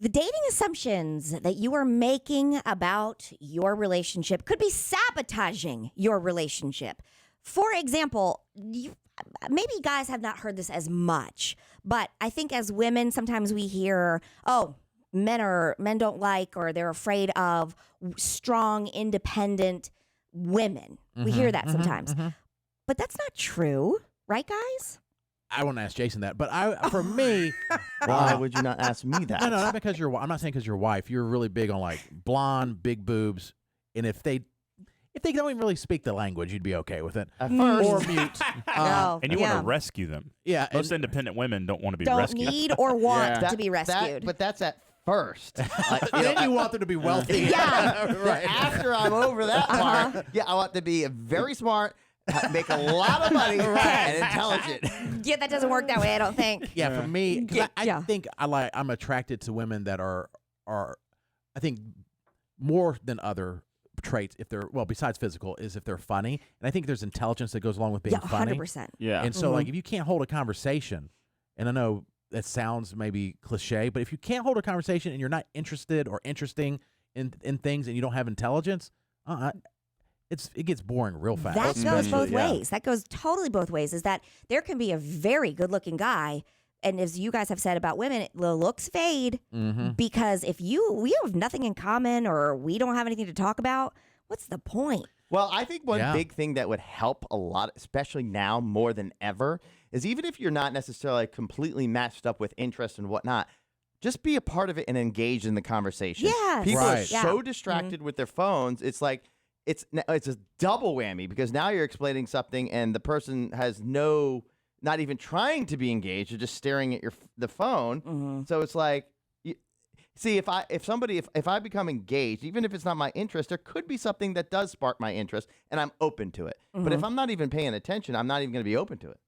The dating assumptions that you are making about your relationship could be sabotaging your relationship. For example, maybe guys have not heard this as much, but I think as women, sometimes we hear, oh, men don't like or they're afraid of strong, independent women. We hear that sometimes. But that's not true, right, guys? I wouldn't ask Jason that, but for me, why would you not ask me that? No, not because I'm not saying because your wife. You're really big on like blonde, big boobs, and if they don't even really speak the language, you'd be okay with it. At first. Or mute. And you want to rescue them. Yeah, most independent women don't want to be don't rescued. Need or want to be rescued. But that's at first. Then you want them to be wealthy. Yeah. Right. After I'm over that part, I want to be very smart. Make a lot of money and intelligent. Yeah, that doesn't work that way, I don't think. Yeah, for me, 'cause Yeah. I think I'm attracted to women that are I think more than other traits, if they're besides physical, is if they're funny, and I think there's intelligence that goes along with being funny. 100%. Yeah. And so like if you can't hold a conversation, and I know that sounds maybe cliche, but if you can't hold a conversation and you're not interested or interesting in things and you don't have intelligence, it gets boring real fast. That goes both ways. That goes totally both ways. Is that there can be a very good-looking guy, and as you guys have said about women, the looks fade because if we have nothing in common or we don't have anything to talk about, what's the point? Well, I think one big thing that would help a lot, especially now more than ever, is even if you're not necessarily completely matched up with interest and whatnot, just be a part of it and engage in the conversation. Yes. People Right. are so distracted with their phones. It's like it's a double whammy because now you're explaining something and the person has not even trying to be engaged. You're just staring at the phone. So it's like, see, if I become engaged, even if it's not my interest, there could be something that does spark my interest, and I'm open to it. But if I'm not even paying attention, I'm not even going to be open to it.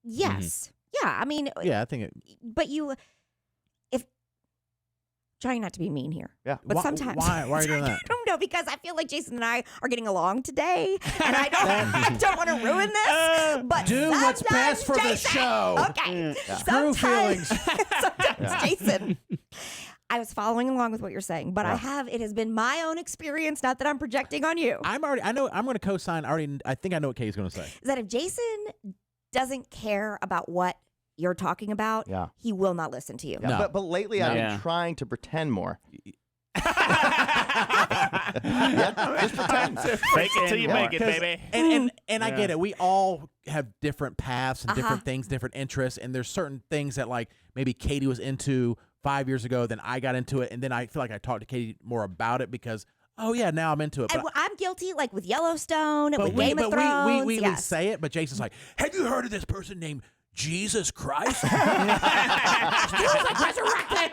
Yes. Yeah. I mean, Yeah, I think but trying not to be mean here. Yeah. But sometimes. Why are you doing that? I don't know, because I feel like Jason and I are getting along today, and I don't want to ruin this. But do what's best for Jason, the show. Okay. Screw feelings. Sometimes Jason. I was following along with what you're saying, but it has been my own experience, not that I'm projecting on you. I'm going to co-sign. I think I know what Katie's going to say. Is that if Jason doesn't care about what you're talking about, he will not listen to you. Yeah, No. but lately I've been trying to pretend more. Just pretend. Fake it till you make it, baby. And I get it. We all have different paths and different things, different interests, and there's certain things that like maybe Katie was into 5 years ago, then I got into it, and then I feel like I talked to Katie more about it because now I'm into it. And I'm guilty, like with Yellowstone and with we, Game of Thrones. we yes. say it, but Jason's like, have you heard of this person named Jesus Christ? Jesus like resurrected.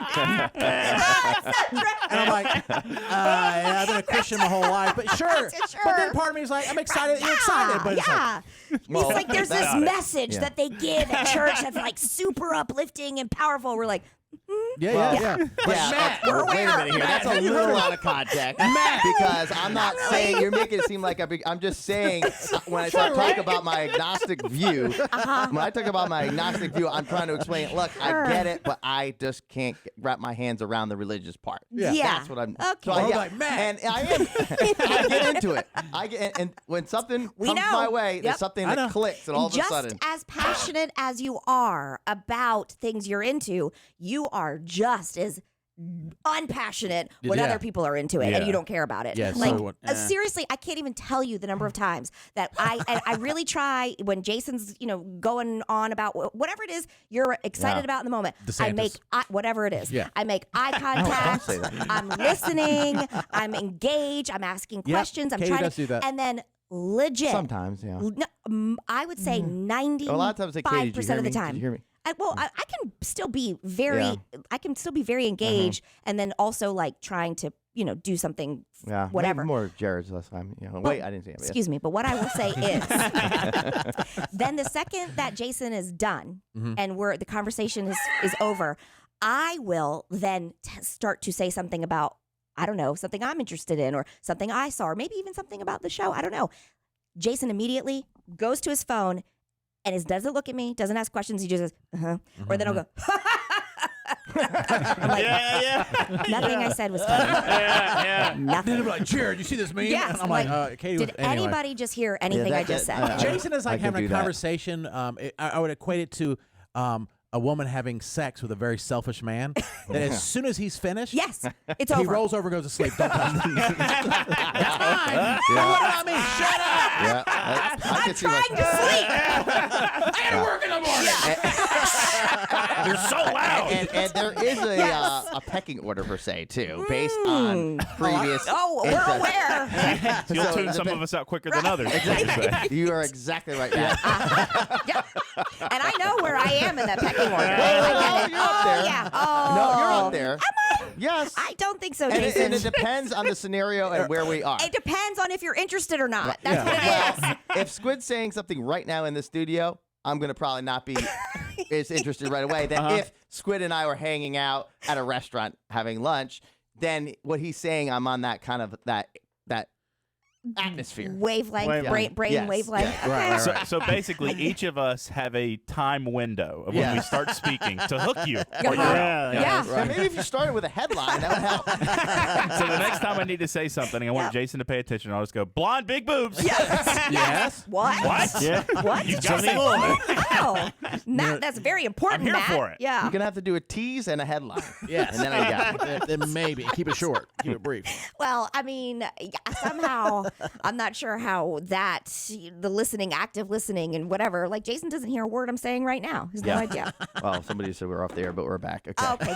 And I'm like, I've been a Christian my whole life, but sure. But then part of me is like, I'm excited that you're excited, but it's like, it's like there's this message that they give at church that's like super uplifting and powerful. We're like, yeah. Matt, wait a minute here. That's a little out of context. Matt, because I'm not saying you're making it seem like I'm just saying when I talk about my agnostic view. When I talk about my agnostic view, I'm trying to explain. Look, I get it, but I just can't wrap my hands around the religious part. Yeah. That's what I'm. Okay. So like, Matt. And I am. I get into it. And when something comes my way, there's something that clicks, and all of a sudden, just as passionate as you are about things you're into, you are just as unpassionate when other people are into it and you don't care about it. Yeah, like seriously, I can't even tell you the number of times that I really try when Jason's going on about whatever it is you're excited about in the moment. I make whatever it is. Yeah. I make eye contact. I'm listening. I'm engaged. I'm asking questions. I'm Katie trying does to do that. and then legit. sometimes, No, I would say 95% a lot of times, Katie, did you hear of the me? time. Did you hear me? I can still be very engaged, and then also like trying to do something, Yeah, whatever. maybe more Jared's last time. Wait, I didn't see him. Excuse me, but what I will say is, then the second that Jason is done and the conversation is over, I will then start to say something about, I don't know, something I'm interested in or something I saw or maybe even something about the show. I don't know. Jason immediately goes to his phone and doesn't look at me, doesn't ask questions. He just says, or then I'll go, Nothing I said was funny. Nothing. Then they're like, Jared, you see this meme? Yes, And I'm like, like, Katie. did anybody just hear anything I just said? Jason is like I can having a do that. conversation. I would equate it to a woman having sex with a very selfish man. That as soon as he's finished, Yes, it's he over. rolls over and goes to sleep. Don't touch me. That's mine. What about me? Shut up. Yeah, I I'm can see trying to sleep. I gotta work in the morning. You're so loud. and there is a pecking order per se too, based on previous. Oh, we're interests. aware. You'll So tune the some ba- of us out quicker than others. Exactly. You are exactly right, Matt. Yeah. And I know where I am in that pecking order. Oh, you're up there. Yeah. Oh, No, you're up there. Yes. I don't think so, And Jason. it depends on the scenario and where we are. It depends on if you're interested or not. That's what it is. Well, if Squid's saying something right now in the studio, I'm going to probably not be as interested right away. Then if Squid and I were hanging out at a restaurant having lunch, then what he's saying, I'm on that kind of that atmosphere. Wavelength, brain Yes. wavelength. Yeah. Okay. So basically, each of us have a time window of when we start speaking to hook you. While you're out. Yeah. So maybe if you started with a headline, that would help. So the next time I need to say something, I want Jason to pay attention. I'll just go, blonde, big boobs. Yes. What? What? Yeah. What? You got me on. Wow. Matt, that's very important, I'm here Matt. for it. Yeah. You're going to have to do a tease and a headline. Yes. And then I got it. Then maybe keep it short. Keep it brief. Well, I mean, somehow, I'm not sure how the active listening and whatever, like Jason doesn't hear a word I'm saying right now. He has no idea. Well, somebody said we're off the air, but we're back. Okay. Okay,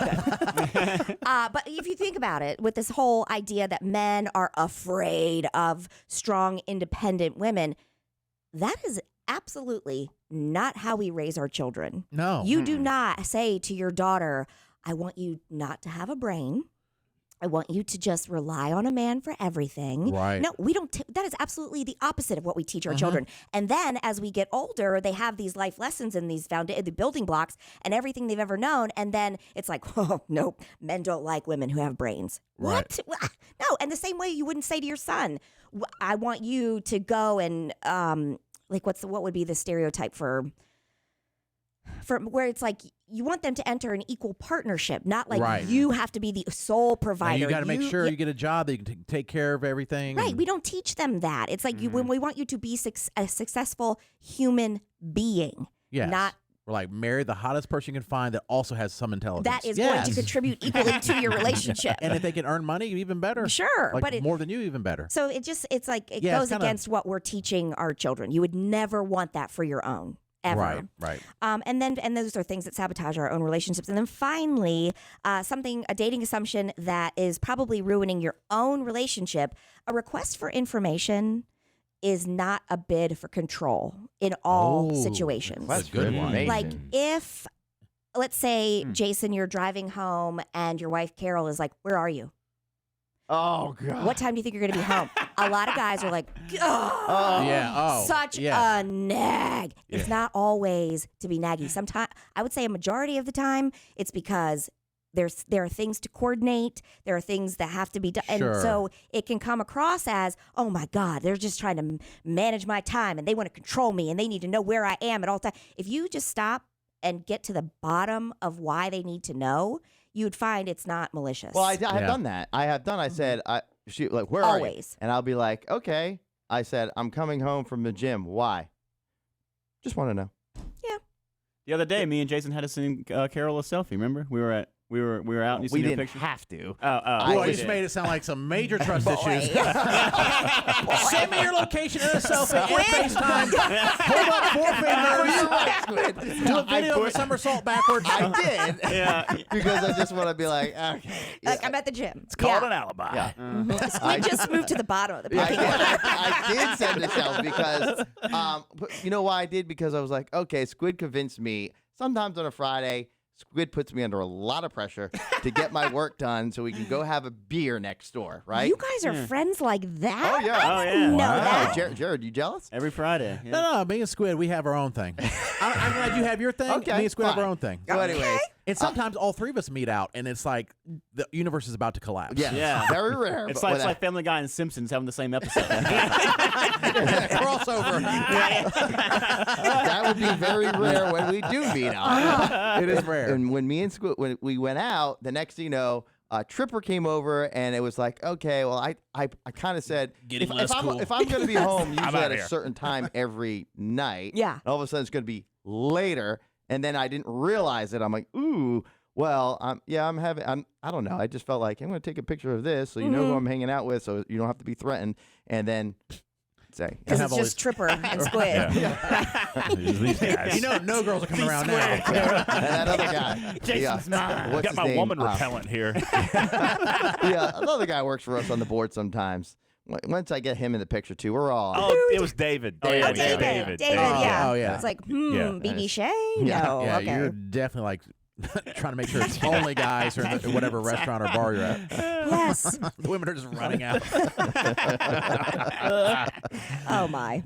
good. But if you think about it, with this whole idea that men are afraid of strong, independent women, that is absolutely not how we raise our children. No. You do not say to your daughter, I want you not to have a brain. I want you to just rely on a man for everything. Right. No, we don't. That is absolutely the opposite of what we teach our children. And then as we get older, they have these life lessons and these the building blocks and everything they've ever known. And then it's like, oh, no, men don't like women who have brains. Right. What? No. And the same way you wouldn't say to your son, I want you to go and what would be the stereotype for where it's like you want them to enter an equal partnership, not like you have to be the sole provider. Now you got to make sure you get a job that you can take care of everything. Right. We don't teach them that. It's like when we want you to be a successful human being. Yes. Not We're like, marry the hottest person you can find that also has some intelligence. that is going to contribute equally to your relationship. And if they can earn money, even better. Sure, Like but more than you, even better. So it's like it Yeah, goes it's kinda- against what we're teaching our children. You would never want that for your own. Ever. Right. And those are things that sabotage our own relationships. And then finally, a dating assumption that is probably ruining your own relationship. A request for information is not a bid for control in all situations. That's a good one. Like if, let's say, Jason, you're driving home and your wife Carol is like, "Where are you? Oh, God. What time do you think you're going to be home?" A lot of guys are like, "Oh, Yeah. Oh. such a nag." It's not always to be naggy. Sometimes, I would say a majority of the time, it's because there are things to coordinate. There are things that have to be done. Sure. And so it can come across as, oh my God, they're just trying to manage my time and they want to control me and they need to know where I am at all times. If you just stop and get to the bottom of why they need to know, you would find it's not malicious. Well, I have done that. I said, where are you? Always. And I'll be like, okay. I said, I'm coming home from the gym. Why? Just want to know. Yeah. The other day, me and Jason had to send Carol a selfie. Remember, we were out and you We seen a didn't picture. have to. Oh, Boy, we you just did. made it sound like some major trust Boy. issues. Send me your location and a selfie and FaceTime. Hold up 4 fingers. Do a video of a somersault backwards. I did. Yeah. Because I just want to be like, okay. Like I'm at the gym. It's called an alibi. Yeah. Squid just moved to the bottom of the I picking did, order. I did send a selfie because, you know why I did? Because I was like, okay, Squid convinced me. Sometimes on a Friday, Squid puts me under a lot of pressure to get my work done so we can go have a beer next door, right? You guys are friends like that? Oh, yeah. I didn't know Oh, that. Jared, you jealous? Every Friday. Yeah. No, me and Squid, we have our own thing. I'm glad you have your thing. Okay, Me and Squid have fine. our own thing. So anyways, And sometimes all three of us meet out, and it's like the universe is about to collapse. Yeah, Yeah. very rare. It's but like, Family Guy and Simpsons having the same episode. Crossover. that would be very rare when we do meet out. It is rare. And when me and when we went out, the next thing you know, Tripper came over, and it was like, okay, well, I kind of said, Getting less I'm, cool. if I'm going to be home usually outta at a here. certain time every night, Yeah. and all of a sudden it's going to be later, and then I didn't realize it. I'm like, ooh, well, I don't know. I just felt like I'm going to take a picture of this so you know who I'm hanging out with, so you don't have to be threatened, and then say. Because have it's all just these- Tripper and Squid. These guys. You know, no girls are coming around now. And that other guy. Jason's mine. What's Got his my name? woman repellent here. Yeah, another guy works for us on the board sometimes. Once I get him in the picture too, we're all. Oh, it was David. Oh, yeah, Oh, David. David. Yeah. Oh, yeah. It's like, Yeah. BB Shay? Yeah. No. Yeah, okay. you're definitely like trying to make sure it's only guys or whatever restaurant or bar you're at. Yes. The women are just running out. Oh, my.